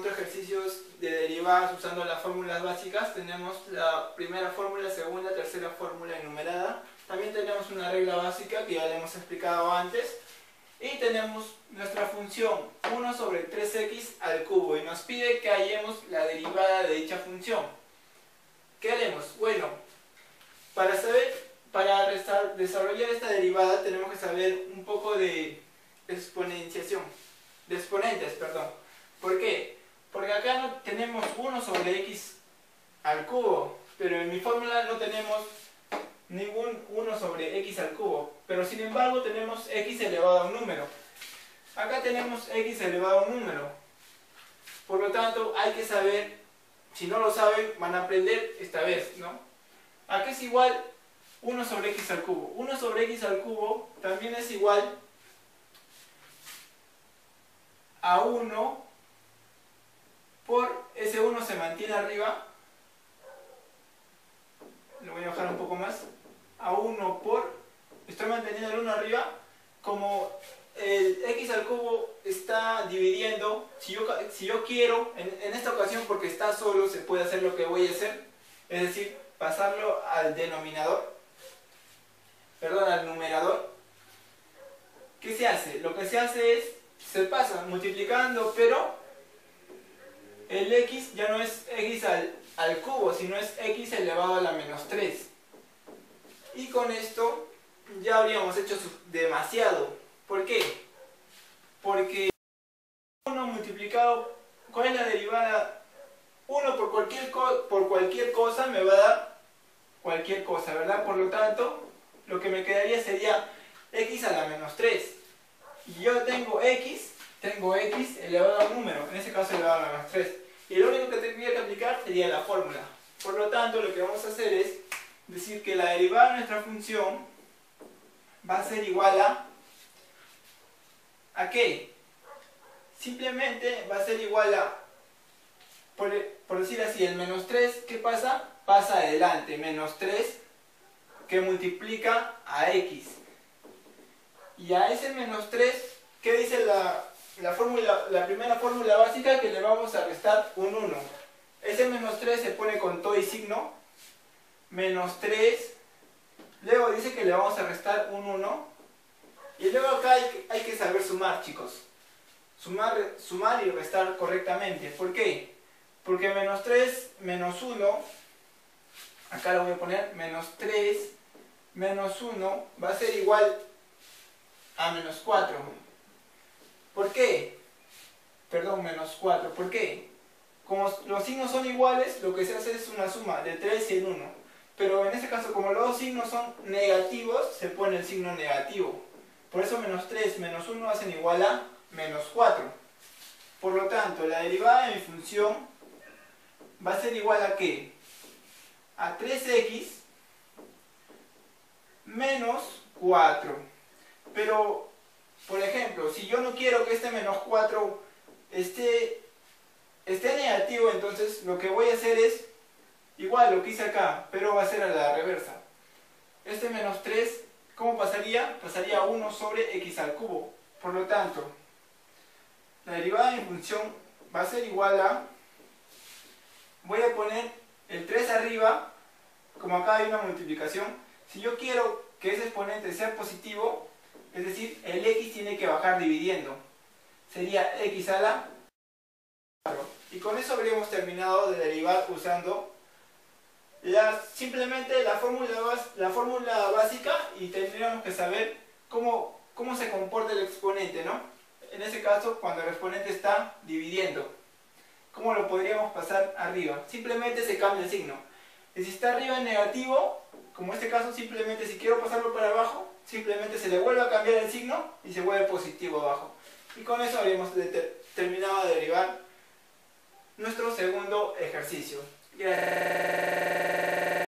segundo ejercicio de derivadas usando las fórmulas básicas. Tenemos la primera fórmula, segunda, tercera fórmula enumerada. También tenemos una regla básica que ya le hemos explicado antes. Y tenemos nuestra función 1 sobre 3x al cubo y nos pide que hallemos la derivada de dicha función. ¿Qué haremos? Bueno, para desarrollar esta derivada tenemos que saber un poco de exponenciación, de exponentes, perdón. ¿Por qué? Porque acá no tenemos 1 sobre x al cubo, pero en mi fórmula no tenemos ningún 1 sobre x al cubo, pero sin embargo tenemos x elevado a un número. Acá tenemos x elevado a un número, por lo tanto hay que saber, si no lo saben van a aprender esta vez, ¿no? Acá es igual 1 sobre x al cubo. 1 sobre x al cubo también es igual a 1 por ese 1 se mantiene arriba. Lo voy a bajar un poco más. A 1 por, estoy manteniendo el 1 arriba, como el x al cubo está dividiendo, si yo quiero, en esta ocasión porque está solo, se puede hacer lo que voy a hacer, es decir, pasarlo al denominador, perdón, al numerador. ¿Qué se hace? Lo que se hace es, se pasa multiplicando, pero el x ya no es x al cubo, sino es x elevado a la menos 3. Y con esto ya habríamos hecho demasiado. ¿Por qué? Porque 1 multiplicado, ¿cuál es la derivada? 1 por cualquier cosa me va a dar cualquier cosa, ¿verdad? Por lo tanto, lo que me quedaría sería x a la menos 3. Y yo tengo x elevado a un número, en ese caso elevado a la menos 3. Y lo único que tendría que aplicar sería la fórmula. Por lo tanto, lo que vamos a hacer es decir que la derivada de nuestra función va a ser igual ¿a qué? Simplemente va a ser igual a, por decir así, el menos 3, ¿qué pasa? Pasa adelante, menos 3 que multiplica a x. Y a ese menos 3, ¿qué dice la primera fórmula básica? Que le vamos a restar un 1. Ese menos 3 se pone con todo y signo. Menos 3, luego dice que le vamos a restar un 1 y luego acá hay que saber sumar, chicos, sumar y restar correctamente. ¿Por qué? Porque menos 3 menos 1, acá lo voy a poner, menos 3 menos 1 va a ser igual a menos 4. ¿Por qué? Perdón, menos 4, ¿por qué? Como los signos son iguales, lo que se hace es una suma de 3 y el 1. Pero en este caso, como los dos signos son negativos, se pone el signo negativo. Por eso menos 3 menos 1 hacen igual a menos 4. Por lo tanto, la derivada de mi función va a ser igual a ¿qué? A 3x menos 4. Pero, por ejemplo, si yo no quiero que este menos 4 esté negativo, entonces lo que voy a hacer es igual lo que hice acá, pero va a ser a la reversa. Este menos 3, ¿cómo pasaría? Pasaría a 1 sobre x al cubo. Por lo tanto, la derivada de mi función va a ser igual a, voy a poner el 3 arriba, como acá hay una multiplicación. Si yo quiero que ese exponente sea positivo, es decir, el x tiene que bajar dividiendo. Sería x a la 4. Y con eso habríamos terminado de derivar usando simplemente la fórmula básica, y tendríamos que saber cómo se comporta el exponente, ¿no? En ese caso, cuando el exponente está dividiendo, ¿cómo lo podríamos pasar arriba? Simplemente se cambia el signo. Y si está arriba en negativo, como en este caso, simplemente si quiero pasarlo para abajo, simplemente se le vuelve a cambiar el signo y se vuelve positivo abajo. Y con eso habríamos terminado de derivar nuestro segundo ejercicio. Yeah.